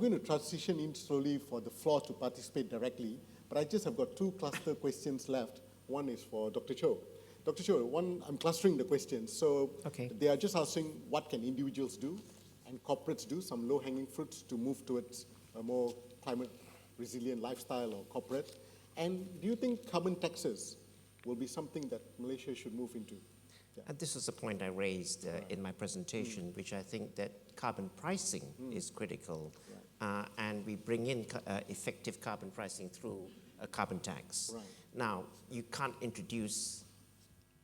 I'm going to transition in slowly for the floor to participate directly, but I just have got two cluster questions left. One is for Dr. Cho. Dr. Cho, I'm clustering the questions. So they are just asking what can individuals do and corporates do, some low-hanging fruits to move towards a more climate resilient lifestyle or corporate. And do you think carbon taxes will be something that Malaysia should move into? Yeah. And this is a point I raised in my presentation, which I think that carbon pricing is critical. Right. And we bring in effective carbon pricing through a carbon tax. Right. Now, you can't introduce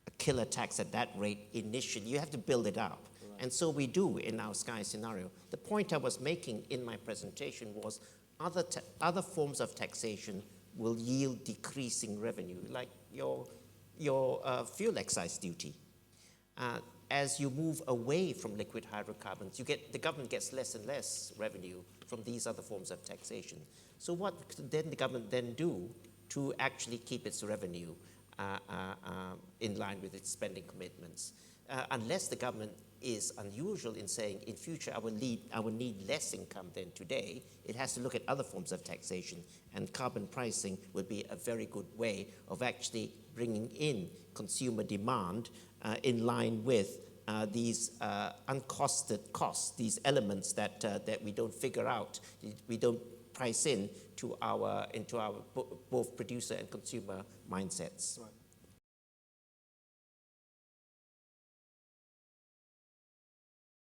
a killer tax at that rate initially. You have to build it up. Right. And so we do in our SKY scenario. The point I was making in my presentation was other forms of taxation will yield decreasing revenue, like your fuel excise duty. As you move away from liquid hydrocarbons, the government gets less and less revenue from these other forms of taxation. So what then the government then do to actually keep its revenue in line with its spending commitments? Unless the government is unusual in saying in future I will need less income than today, it has to look at other forms of taxation, and carbon pricing would be a very good way of actually bringing in consumer demand in line with these uncosted costs, these elements that we don't figure out, we don't price into our both producer and consumer mindsets. Right.